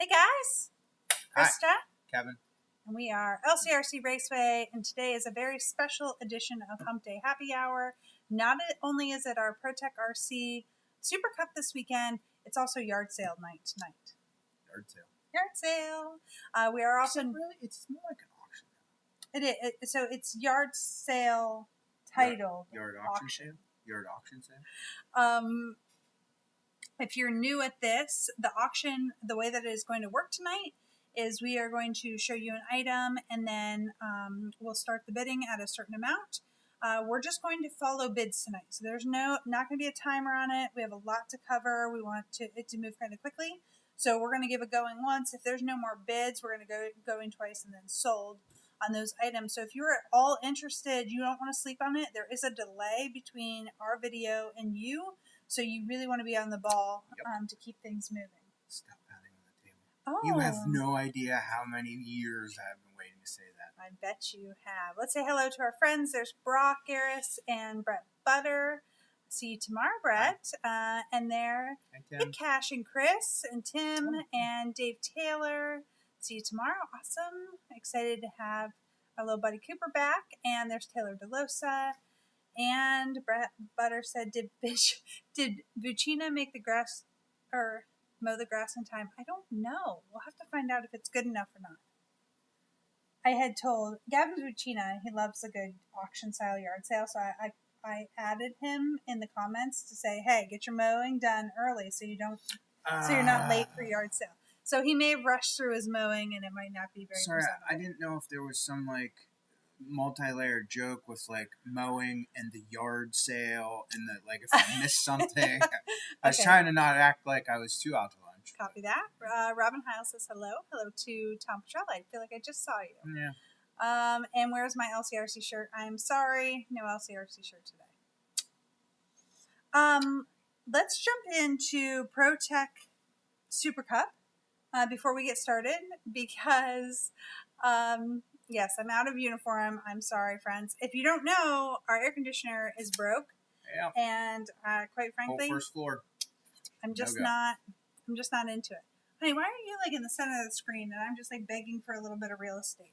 Hey guys, Krista. Hi, Kevin. And we are LCRC Raceway, and today is a very special edition of Hump Day Happy Hour. Not only is it our ProTech RC Super Cup this weekend, it's also yard sale night tonight. Yard sale. Yard sale. We are also Really, it's more like an auction. so it's yard sale titled Yard auction sale. Yard auction sale. If you're new at this, the auction, the way that it is going to work tonight is we are going to show you an item, and then we'll start the bidding at a certain amount. We're just going to follow bids tonight, so there's not going to be a timer on it. We have a lot to cover. We want it to move kind of quickly, so we're going to give it going once. If there's no more bids, we're going to go going twice and then sold on those items. So if you're at all interested, you don't want to sleep on it. There is a delay between our video and you. So you really want to be on the ball to keep things moving. Stop pounding on the table. Oh. You have no idea how many years I've been waiting to say that. I bet you have. Let's say hello to our friends. There's Brock Garris and Brett Butter. See you tomorrow, Brett. And there, Hi, Cash and Chris and Tim and Dave Taylor. See you tomorrow. Awesome. Excited to have our little buddy Cooper back. And there's Taylor DeLosa. And Brett Butter said, did Buccina make the grass or mow the grass in time? I don't know. We'll have to find out if it's good enough or not. I had told Gavin Buccina he loves a good auction style yard sale, so I added him in the comments to say, hey, get your mowing done early so you're not late for yard sale. So he may have rushed through his mowing and it might not be very presentable. I didn't know if there was some multi-layered joke with mowing and the yard sale and if I missed something. I was trying to not act like I was too out to lunch. Copy that. Robin Heil says hello to Tom Petrella. I feel like I just saw you. Yeah. And where's my LCRC shirt? I'm sorry, no LCRC shirt today. Let's jump into ProTech Super Cup before we get started because yes, I'm out of uniform. I'm sorry, friends. If you don't know, our air conditioner is broke. Yeah. And quite frankly, whole first floor. I'm just not into it. Honey, why are you in the center of the screen and I'm just begging for a little bit of real estate?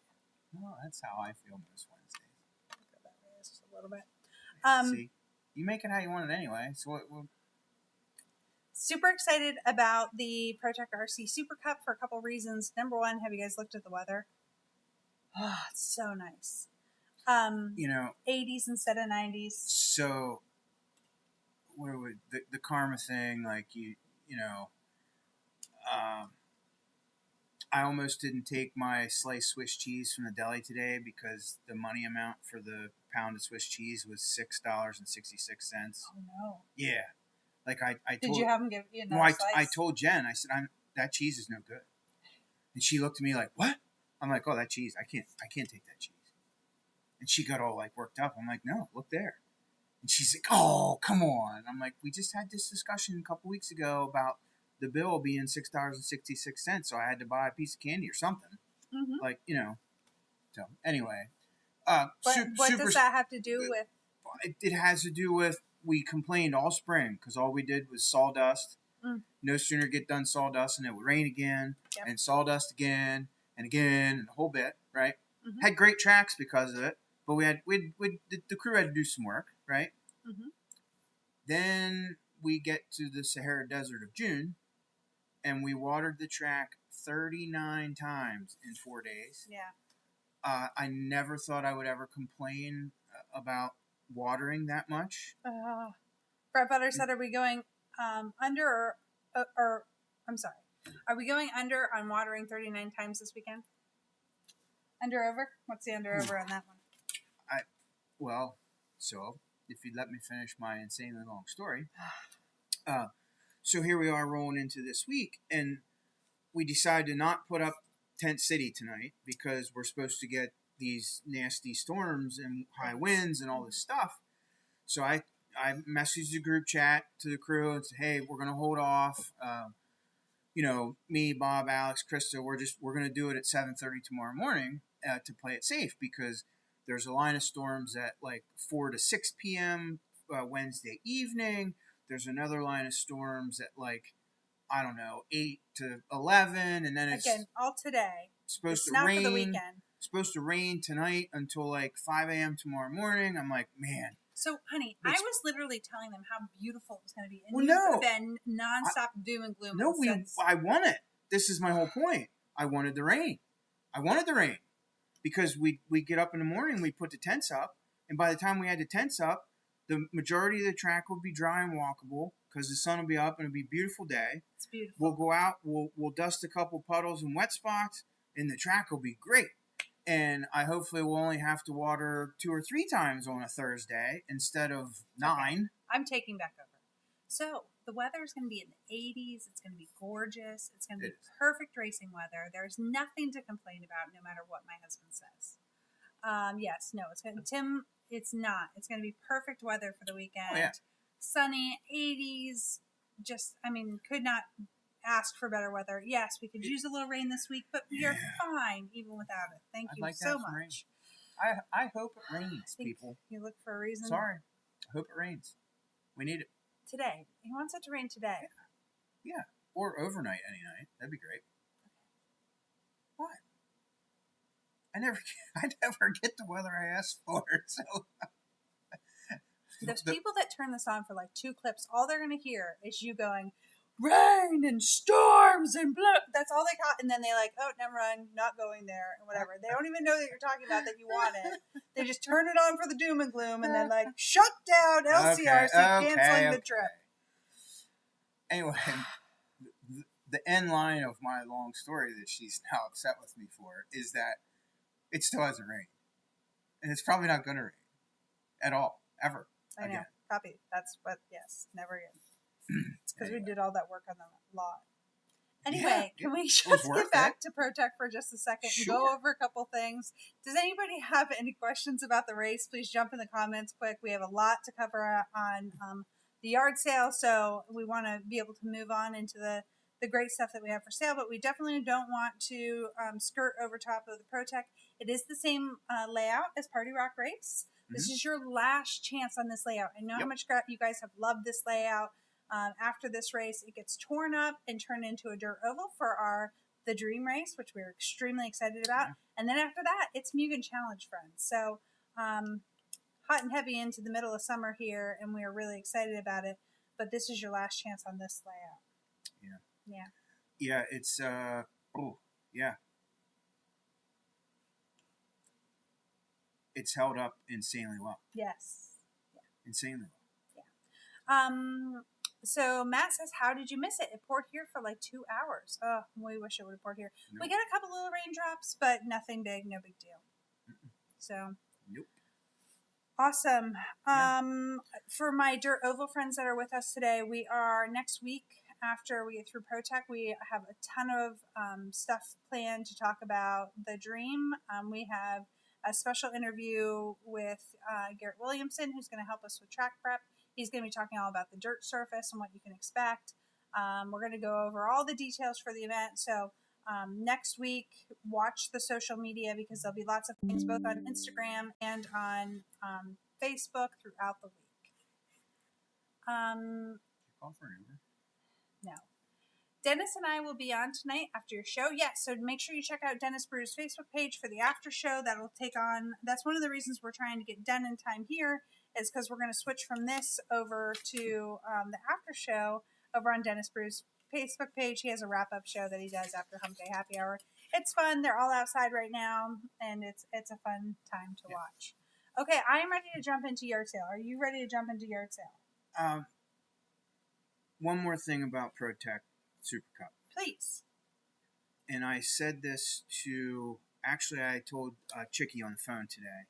Well, that's how I feel most Wednesdays. Go that way just a little bit. See, you make it how you want it anyway. So super excited about the ProTech RC Super Cup for a couple reasons. Number one, have you guys looked at the weather? Oh, it's so nice. 80s instead of 90s. So, what would the karma thing? I almost didn't take my sliced Swiss cheese from the deli today because the money amount for the pound of Swiss cheese was $6.66. Oh no! Yeah, I told. Did you have them give you another slice? I told Jen. I said, that cheese is no good," and she looked at me like, "What?" I'm like, "Oh, that cheese. I can't take that cheese." And she got all worked up. I'm like, "No, look there." And she's like, "Oh, come on." I'm like, "We just had this discussion a couple weeks ago about the bill being $6.66, so I had to buy a piece of candy or something." Mm-hmm. So anyway, what does that have to do with? It has to do with we complained all spring because all we did was sawdust. No sooner get done sawdust and it would rain again and sawdust again and again and a whole bit, right? Mm-hmm. Had great tracks because of it, but the crew had to do some work, right? Mm-hmm. Then we get to the Sahara Desert of June, and we watered the track 39 times in 4 days. Yeah. I never thought I would ever complain about watering that much. Brett Butter said, are we going under or I'm sorry. Are we going under on watering 39 times this weekend? Under over? What's the under over on that one? So if you'd let me finish my insanely long story. So here we are rolling into this week, and we decided to not put up Tent City tonight because we're supposed to get these nasty storms and high winds and all this stuff. So I messaged the group chat to the crew and said, hey, we're going to hold off. Me, Bob, Alex, Krista, we're going to do it at 7:30 tomorrow morning to play it safe because there's a line of storms at 4 to 6 p.m. Wednesday evening. There's another line of storms at I don't know, 8 to 11, and then it's Again, all today. supposed It's to not rain. for the weekend. Supposed to rain tonight until like 5 a.m. tomorrow morning. I'm like, man. So, honey, I was literally telling them how beautiful it was going to be, and Well, you've no. been nonstop doom and gloom. No, I want it. This is my whole point. I wanted the rain. Because we get up in the morning, we put the tents up, and by the time we had the tents up, the majority of the track would be dry and walkable because the sun will be up and it'll be a beautiful day. It's beautiful. We'll go out, we'll dust a couple puddles and wet spots, and the track will be great. And I hopefully will only have to water 2 or 3 times on a Thursday instead of 9. Okay. I'm taking back over. So the weather is going to be in the 80s. It's going to be gorgeous. It's going to be perfect racing weather. There's nothing to complain about, no matter what my husband says. Yes, no, it's going to, Tim. It's not. It's going to be perfect weather for the weekend. Oh, yeah. Sunny, 80s. Just, I mean, could not ask for better weather. Yes, we could use a little rain this week, but we are fine even without it. Thank you so much. I hope it rains, people. You look for a reason. Sorry. I hope it rains. We need it. Today. He wants it to rain today. Yeah. Or overnight any night. That'd be great. What? I never get the weather I ask for. So those people that turn this on for like 2 clips, all they're going to hear is you going, rain and storms and blah. That's all they got. And then they like, oh, never mind, not going there and whatever. They don't even know that you're talking about that you want it. They just turn it on for the doom and gloom and then like, shut down LCRC, canceling the trip. Anyway, the end line of my long story that she's now upset with me for is that it still hasn't rained. And it's probably not going to rain at all, ever. I know. Copy. That's what, yes, never again. It's because we did all that work on the lot. Anyway, can we just get back to ProTech for just a second and go over a couple things? Does anybody have any questions about the race? Please jump in the comments quick. We have a lot to cover on the yard sale, so we want to be able to move on into the great stuff that we have for sale, but we definitely don't want to skirt over top of the ProTech. It is the same layout as Party Rock Race. This is your last chance on this layout. I know how much you guys have loved this layout. After this race, it gets torn up and turned into a dirt oval for the Dream Race, which we're extremely excited about. And then after that, it's Mugen Challenge, friends. So hot and heavy into the middle of summer here, and we are really excited about it. But this is your last chance on this layout. Yeah, it's it's held up insanely well. Yes. Insanely well. Yeah. So Matt says, how did you miss it? It poured here for like 2 hours. Oh, we wish it would have poured here. Nope. We got a couple little raindrops, but nothing big, no big deal. So. Nope. Awesome. For my Dirt Oval friends that are with us today, we are next week after we get through ProTech. We have a ton of stuff planned to talk about the Dream. We have a special interview with Garrett Williamson, who's going to help us with track prep. He's going to be talking all about the dirt surface and what you can expect. We're going to go over all the details for the event. So next week, watch the social media because there'll be lots of things both on Instagram and on Facebook throughout the week. Call for an Uber? No. Dennis and I will be on tonight after your show. Yes, so make sure you check out Dennis Brew's Facebook page for the after show. That'll take on, that's one of the reasons we're trying to get done in time here, is because we're going to switch from this over to the after show over on Dennis Brew's Facebook page. He has a wrap-up show that he does after Hump Day Happy Hour. It's fun. They're all outside right now, and it's a fun time to watch. Okay, I am ready to jump into yard sale. Are you ready to jump into yard sale? One more thing about ProTech Super Cup. Please. And I said this to, actually I told Chicky on the phone today,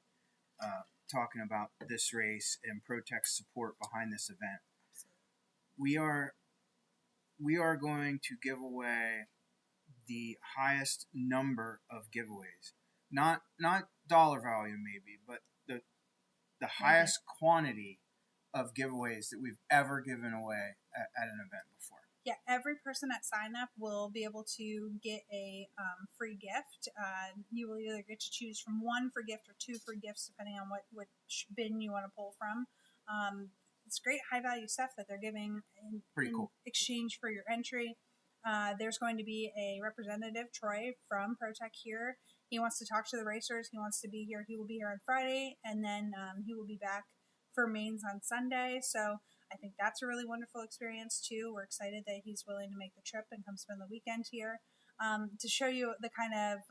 talking about this race and ProTech's support behind this event. Absolutely. We are going to give away the highest number of giveaways. Not dollar value maybe, but the highest quantity of giveaways that we've ever given away at an event before. Yeah, every person that sign up will be able to get a free gift. You will either get to choose from 1 free gift or 2 free gifts, depending on which bin you want to pull from. It's great high-value stuff that they're giving in cool. exchange for your entry. There's going to be a representative, Troy, from ProTech here. He wants to talk to the racers. He wants to be here. He will be here on Friday, and then he will be back for mains on Sunday. So I think that's a really wonderful experience, too. We're excited that he's willing to make the trip and come spend the weekend here. To show you the kind of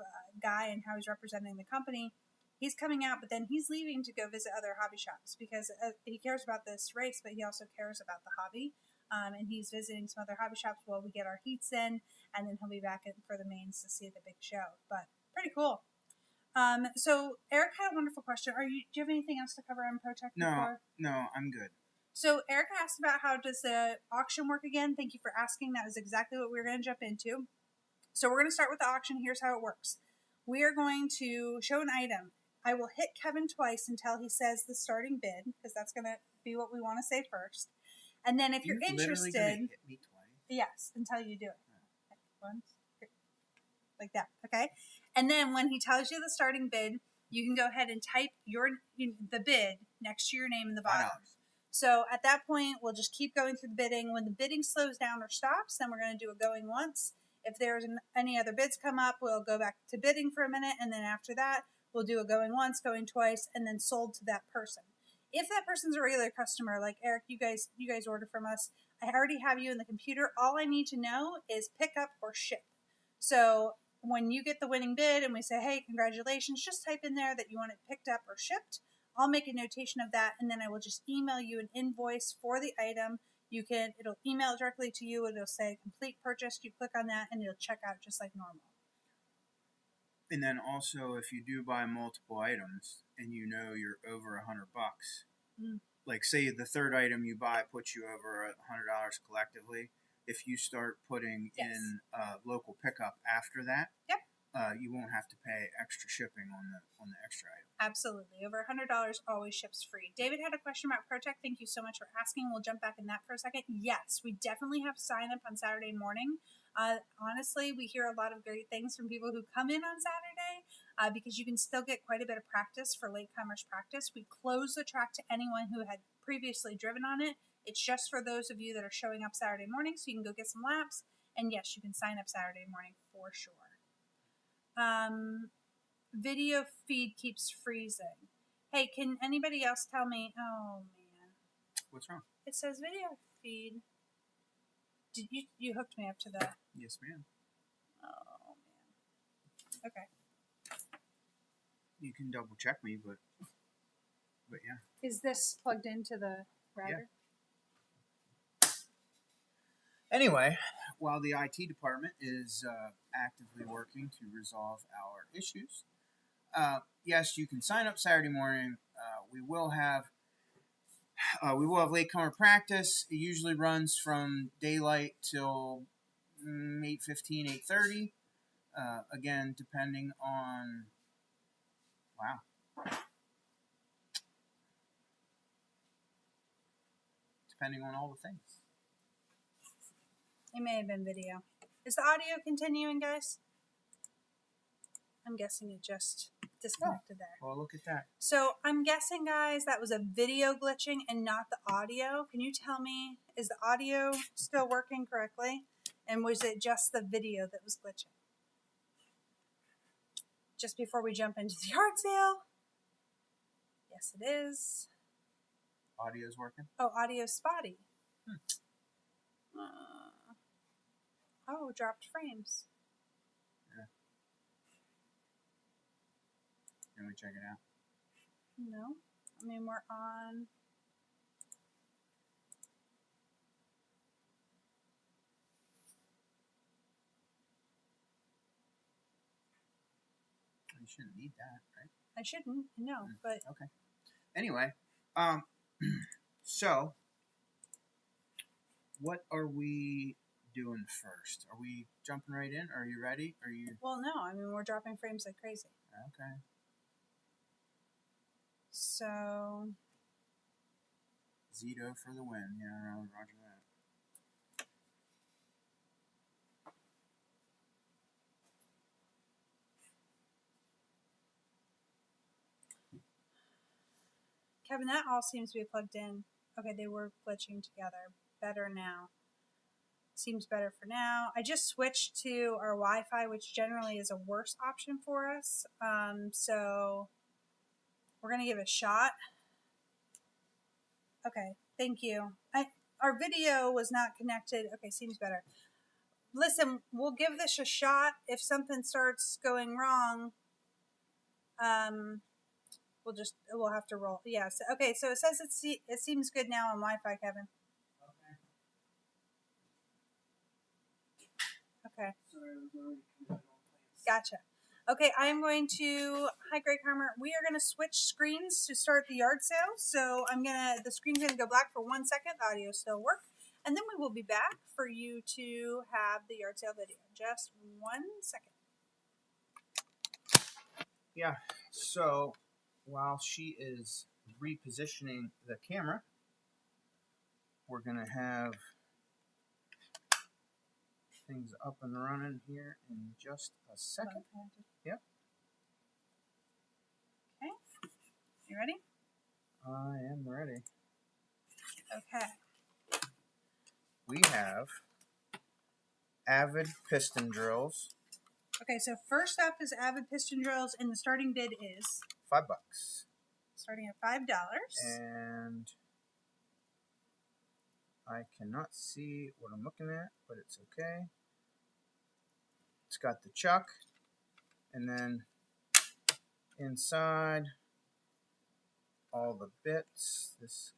guy and how he's representing the company, he's coming out, but then he's leaving to go visit other hobby shops because he cares about this race, but he also cares about the hobby. And he's visiting some other hobby shops while we get our heats in, and then he'll be back for the mains to see the big show. But pretty cool. So Eric had a wonderful question. Do you have anything else to cover on ProTech before? No, I'm good. So Eric asked about how does the auction work again. Thank you for asking. That was exactly what we were going to jump into. So we're going to start with the auction. Here's how it works. We are going to show an item. I will hit Kevin twice until he says the starting bid, because that's going to be what we want to say first. And then if you're interested, hit me twice. Yes, until you do it. Once, like that, okay? And then when he tells you the starting bid, you can go ahead and type the bid next to your name in the bottom. So at that point, we'll just keep going through the bidding. When the bidding slows down or stops, then we're going to do a going once. If there's any other bids come up, we'll go back to bidding for a minute, and then after that, we'll do a going once, going twice, and then sold to that person. If that person's a regular customer, like Eric, you guys order from us, I already have you in the computer. All I need to know is pick up or ship. So when you get the winning bid and we say, hey, congratulations, just type in there that you want it picked up or shipped. I'll make a notation of that, and then I will just email you an invoice for the item. It'll email directly to you. It'll say complete purchase. You click on that, and it'll check out just like normal. And then also, if you do buy multiple items and you know you're over $100, like say the third item you buy puts you over $100 collectively. If you start putting in local pickup after that, you won't have to pay extra shipping on the extra item. Absolutely, over $100 always ships free. David had a question about ProTech. Thank you so much for asking. We'll jump back in that for a second. Yes, we definitely have sign up on Saturday morning. Honestly, we hear a lot of great things from people who come in on Saturday because you can still get quite a bit of practice for latecomers practice. We close the track to anyone who had previously driven on it. It's just for those of you that are showing up Saturday morning, so you can go get some laps. And yes, you can sign up Saturday morning for sure. Video feed keeps freezing. Hey, can anybody else tell me? Oh man, what's wrong? It says video feed. Did you hooked me up to the? Yes, ma'am. Oh man. Okay. You can double check me, but yeah. Is this plugged into the router? Yeah. Anyway, while the IT department is actively working to resolve our issues, yes, you can sign up Saturday morning. We will have latecomer practice. It usually runs from daylight till 8:15, 8:30. Again, depending on all the things. It may have been video. Is the audio continuing, guys? I'm guessing it just disconnected there. Well, look at that. So I'm guessing, guys, that was a video glitching and not the audio. Can you tell me, is the audio still working correctly? And was it just the video that was glitching? Just before we jump into the yard sale. Yes, it is. Audio's working? Oh, audio's spotty. Dropped frames. Yeah. Can we check it out? No. I mean, we're on. You shouldn't need that, right? I shouldn't, no, but. Okay. Anyway, so what are we doing first? Are we jumping right in? Are you ready? Are you? Well, no. I mean, we're dropping frames like crazy. Okay. So. Zito for the win. Yeah, roger that. Kevin, that all seems to be plugged in. Okay, they were glitching together. Better now. Seems better for now. I just switched to our Wi-Fi, which generally is a worse option for us. So we're going to give it a shot. Okay, thank you. Our video was not connected. Okay, seems better. Listen, we'll give this a shot. If something starts going wrong, we'll have to roll. Yes. Okay, so it says it seems good now on Wi-Fi, Kevin. Okay. Gotcha. Okay, I'm going to, hi Greg Harmer, we are going to switch screens to start the yard sale. So the screen's going to go black for 1 second, the audio still work. And then we will be back for you to have the yard sale video. Just 1 second. Yeah, so while she is repositioning the camera, we're going to have things up and running here in just a second. Yep. Okay. You ready? I am ready. Okay. We have Avid piston drills. Okay, so first up is Avid piston drills, and the starting bid is $5. starting at $5. And I cannot see what I'm looking at, but it's okay. It's got the chuck, and then inside all the bits. This is,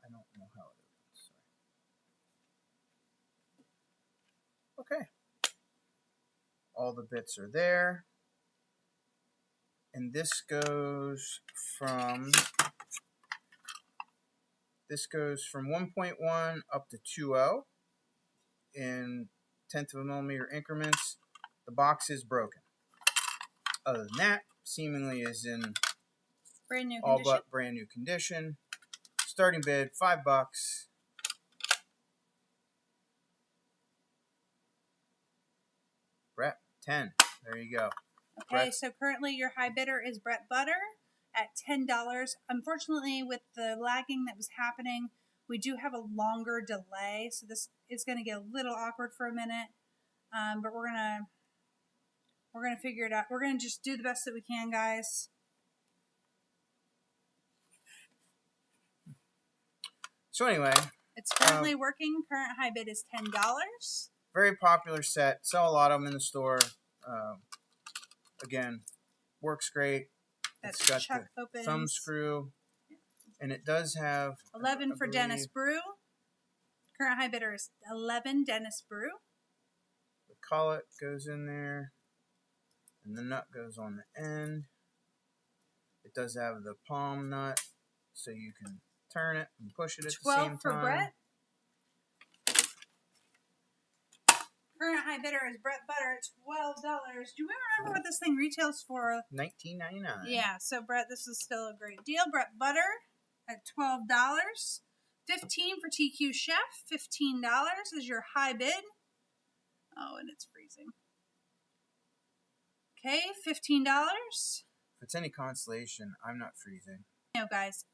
I don't know how it opens. Sorry. Okay. All the bits are there. And this goes from 1.1 up to 2.0 in 1/10 of a millimeter increments. The box is broken. Other than that, seemingly is in Brand new all condition. but brand new condition. Starting bid $5. Brett 10. There you go. Okay, Brett. so currently your high bidder is Brett Butter at $10. Unfortunately, with the lagging that was happening, we do have a longer delay, so this is going to get a little awkward for a minute. But we're gonna figure it out. We're gonna just do the best that we can, guys. So anyway, it's currently working. Current high bid is $10. Very popular set. Sell a lot of them in the store. Again, works great. That's it's got chuck the opens. thumb screw, and it does have 11 for Dennis Brew. Current high bidder is 11 Dennis Brew. The collet goes in there, and the nut goes on the end. It does have the palm nut, so you can turn it and push it at the same time. 12 for Brett. Current high bidder is Brett Butter at $12. Do you remember what this thing retails for? $19.99. Yeah, so Brett, this is still a great deal. Brett Butter at $12. $15 for TQ Chef. $15 is your high bid. Oh, and it's freezing. Okay, $15. If it's any consolation, I'm not freezing. No, guys,